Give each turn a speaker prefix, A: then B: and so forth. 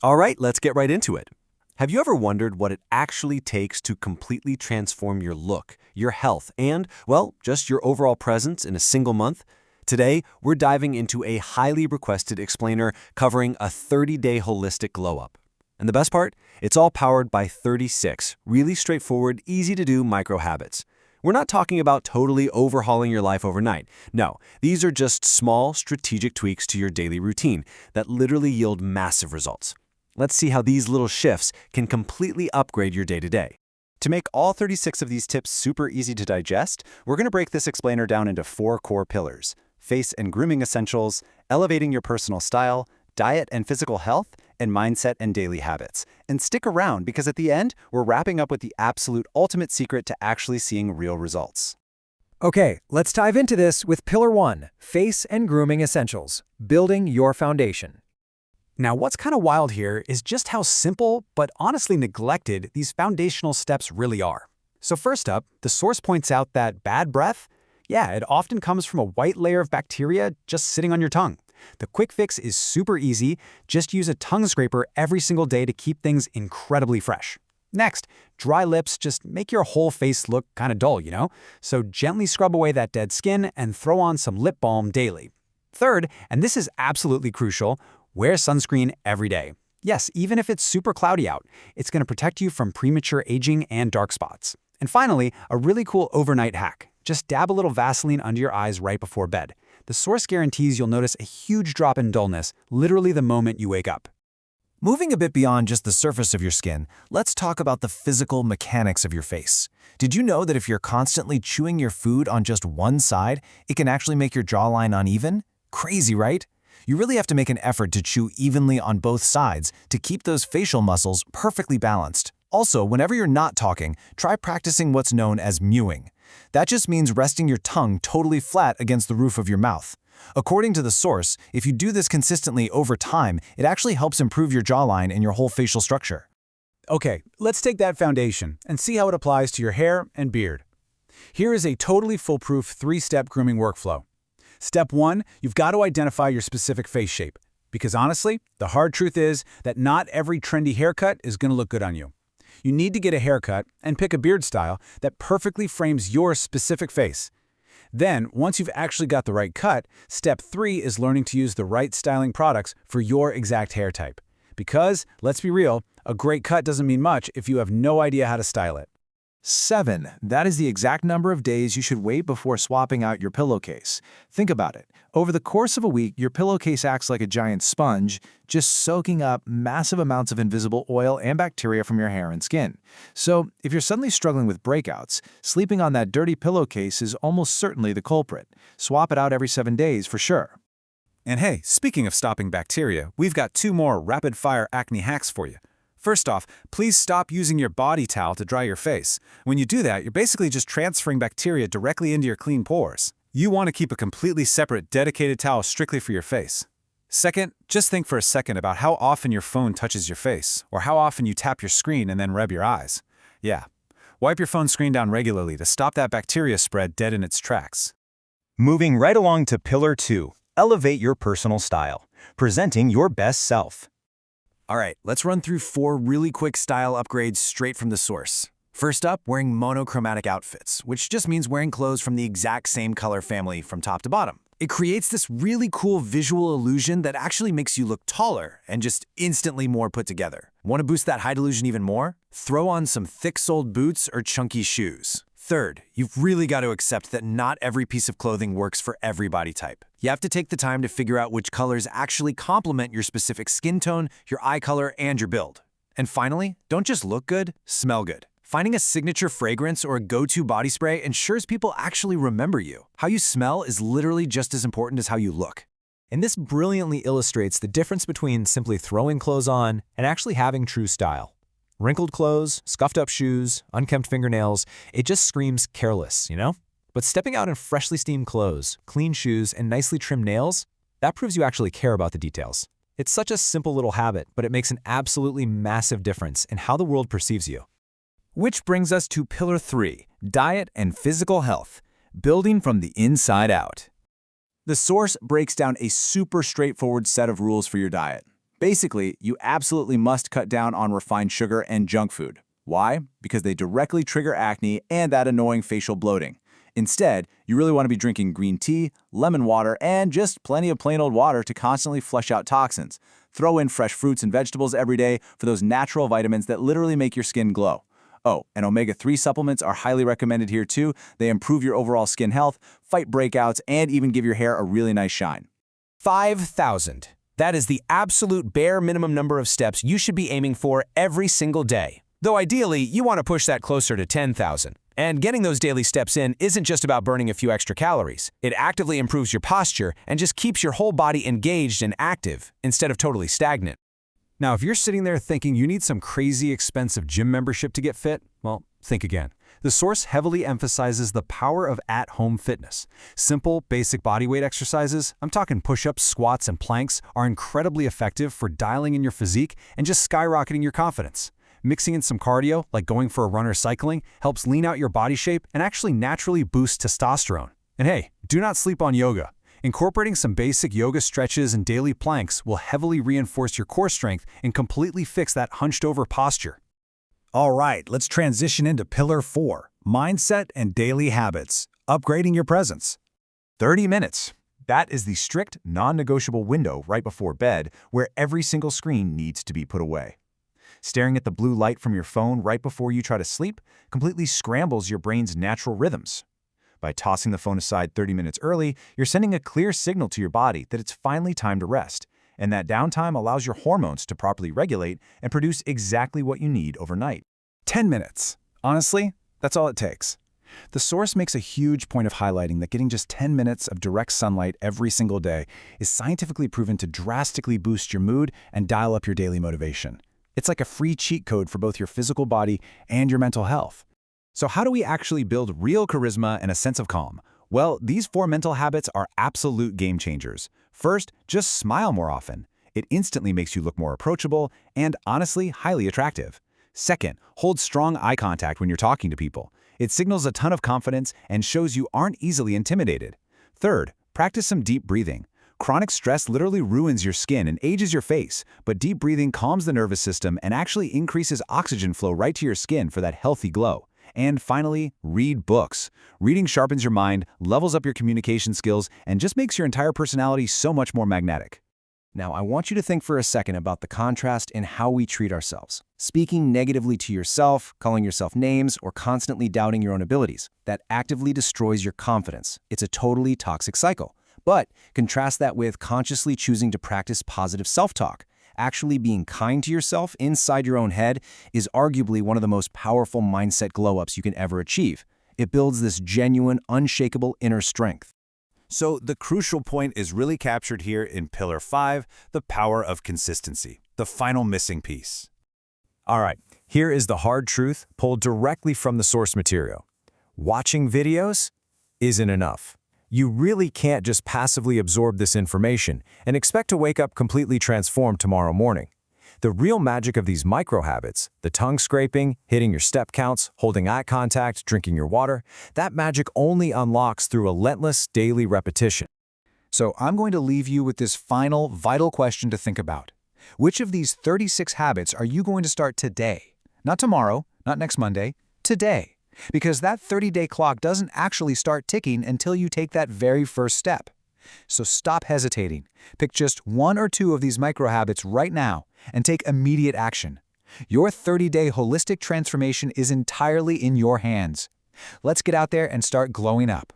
A: All right, let's get right into it. Have you ever wondered what it actually takes to completely transform your look, your health, and, well, just your overall presence in a single month? Today, we're diving into a highly requested explainer covering a 30-day holistic glow-up. And the best part? It's all powered by 36 really straightforward, easy-to-do micro habits. We're not talking about totally overhauling your life overnight. No, these are just small, strategic tweaks to your daily routine that literally yield massive results. Let's see how these little shifts can completely upgrade your day-to-day.
B: To make all 36 of these tips super easy to digest, we're going to break this explainer down into 4 core pillars: face and grooming essentials, elevating your personal style, diet and physical health, and mindset and daily habits. And stick around because at the end, we're wrapping up with the absolute ultimate secret to actually seeing real results.
C: Okay, let's dive into this with Pillar 1, Face and Grooming Essentials, Building Your Foundation.
D: Now, what's kind of wild here is just how simple, but honestly neglected, these foundational steps really are. So first up, the source points out that bad breath, it often comes from a white layer of bacteria just sitting on your tongue. The quick fix is super easy. Just use a tongue scraper every single day to keep things incredibly fresh. Next, dry lips just make your whole face look kind of dull, So gently scrub away that dead skin and throw on some lip balm daily. Third, and this is absolutely crucial, wear sunscreen every day. Yes, even if it's super cloudy out, it's going to protect you from premature aging and dark spots. And finally, a really cool overnight hack. Just dab a little Vaseline under your eyes right before bed. The source guarantees you'll notice a huge drop in dullness literally the moment you wake up.
E: Moving a bit beyond just the surface of your skin, let's talk about the physical mechanics of your face. Did you know that if you're constantly chewing your food on just one side, it can actually make your jawline uneven? Crazy, right? You really have to make an effort to chew evenly on both sides to keep those facial muscles perfectly balanced. Also, whenever you're not talking, try practicing what's known as mewing. That just means resting your tongue totally flat against the roof of your mouth. According to the source, if you do this consistently over time, it actually helps improve your jawline and your whole facial structure.
D: Okay, let's take that foundation and see how it applies to your hair and beard. Here is a totally foolproof 3-step grooming workflow. Step 1, you've got to identify your specific face shape. Because honestly, the hard truth is that not every trendy haircut is going to look good on you. You need to get a haircut and pick a beard style that perfectly frames your specific face. Then, once you've actually got the right cut, step 3 is learning to use the right styling products for your exact hair type. Because, let's be real, a great cut doesn't mean much if you have no idea how to style it.
E: 7. That is the exact number of days you should wait before swapping out your pillowcase. Think about it. Over the course of a week, your pillowcase acts like a giant sponge, just soaking up massive amounts of invisible oil and bacteria from your hair and skin. So, if you're suddenly struggling with breakouts, sleeping on that dirty pillowcase is almost certainly the culprit. Swap it out every 7 days for sure.
D: And hey, speaking of stopping bacteria, we've got 2 more rapid-fire acne hacks for you. First off, please stop using your body towel to dry your face. When you do that, you're basically just transferring bacteria directly into your clean pores. You want to keep a completely separate, dedicated towel strictly for your face. Second, just think for a second about how often your phone touches your face, or how often you tap your screen and then rub your eyes. Yeah, wipe your phone screen down regularly to stop that bacteria spread dead in its tracks.
B: Moving right along to Pillar 2, elevate your personal style, presenting your best self.
A: All right, let's run through 4 really quick style upgrades straight from the source. First up, wearing monochromatic outfits, which just means wearing clothes from the exact same color family from top to bottom. It creates this really cool visual illusion that actually makes you look taller and just instantly more put together. Want to boost that height illusion even more? Throw on some thick-soled boots or chunky shoes. Third, you've really got to accept that not every piece of clothing works for every body type. You have to take the time to figure out which colors actually complement your specific skin tone, your eye color, and your build. And finally, don't just look good, smell good. Finding a signature fragrance or a go-to body spray ensures people actually remember you. How you smell is literally just as important as how you look.
C: And this brilliantly illustrates the difference between simply throwing clothes on and actually having true style. Wrinkled clothes, scuffed up shoes, unkempt fingernails, it just screams careless, But stepping out in freshly steamed clothes, clean shoes, and nicely trimmed nails, that proves you actually care about the details. It's such a simple little habit, but it makes an absolutely massive difference in how the world perceives you.
E: Which brings us to Pillar 3, diet and physical health, building from the inside out.
B: The source breaks down a super straightforward set of rules for your diet. Basically, you absolutely must cut down on refined sugar and junk food. Why? Because they directly trigger acne and that annoying facial bloating. Instead, you really want to be drinking green tea, lemon water, and just plenty of plain old water to constantly flush out toxins. Throw in fresh fruits and vegetables every day for those natural vitamins that literally make your skin glow. Oh, and omega-3 supplements are highly recommended here too. They improve your overall skin health, fight breakouts, and even give your hair a really nice shine.
E: 5,000. That is the absolute bare minimum number of steps you should be aiming for every single day. Though ideally, you want to push that closer to 10,000. And getting those daily steps in isn't just about burning a few extra calories. It actively improves your posture and just keeps your whole body engaged and active instead of totally stagnant.
C: Now, if you're sitting there thinking you need some crazy expensive gym membership to get fit, well, think again. The source heavily emphasizes the power of at-home fitness. Simple, basic bodyweight exercises, I'm talking push-ups, squats, and planks, are incredibly effective for dialing in your physique and just skyrocketing your confidence. Mixing in some cardio, like going for a run or cycling, helps lean out your body shape and actually naturally boost testosterone. And hey, do not sleep on yoga. Incorporating some basic yoga stretches and daily planks will heavily reinforce your core strength and completely fix that hunched-over posture.
D: All right, let's transition into Pillar 4, Mindset and Daily Habits, Upgrading Your Presence.
B: 30 minutes. That is the strict, non-negotiable window right before bed where every single screen needs to be put away. Staring at the blue light from your phone right before you try to sleep completely scrambles your brain's natural rhythms. By tossing the phone aside 30 minutes early, you're sending a clear signal to your body that it's finally time to rest, and that downtime allows your hormones to properly regulate and produce exactly what you need overnight.
D: 10 minutes. Honestly, that's all it takes. The source makes a huge point of highlighting that getting just 10 minutes of direct sunlight every single day is scientifically proven to drastically boost your mood and dial up your daily motivation. It's like a free cheat code for both your physical body and your mental health.
C: So how do we actually build real charisma and a sense of calm? Well, these 4 mental habits are absolute game changers. First, just smile more often. It instantly makes you look more approachable and, honestly, highly attractive. Second, hold strong eye contact when you're talking to people. It signals a ton of confidence and shows you aren't easily intimidated. Third, practice some deep breathing. Chronic stress literally ruins your skin and ages your face, but deep breathing calms the nervous system and actually increases oxygen flow right to your skin for that healthy glow. And finally, read books. Reading sharpens your mind, levels up your communication skills, and just makes your entire personality so much more magnetic.
E: Now, I want you to think for a second about the contrast in how we treat ourselves. Speaking negatively to yourself, calling yourself names, or constantly doubting your own abilities. That actively destroys your confidence. It's a totally toxic cycle. But contrast that with consciously choosing to practice positive self-talk. Actually being kind to yourself inside your own head is arguably one of the most powerful mindset glow-ups you can ever achieve. It builds this genuine, unshakable inner strength.
B: So the crucial point is really captured here in Pillar 5, the power of consistency, the final missing piece.
C: All right, here is the hard truth pulled directly from the source material. Watching videos isn't enough. You really can't just passively absorb this information and expect to wake up completely transformed tomorrow morning. The real magic of these micro-habits, the tongue scraping, hitting your step counts, holding eye contact, drinking your water, that magic only unlocks through relentless daily repetition.
D: So I'm going to leave you with this final, vital question to think about. Which of these 36 habits are you going to start today? Not tomorrow, not next Monday, today. Because that 30-day clock doesn't actually start ticking until you take that very first step. So stop hesitating. Pick just 1 or 2 of these micro-habits right now and take immediate action. Your 30-day holistic transformation is entirely in your hands. Let's get out there and start glowing up.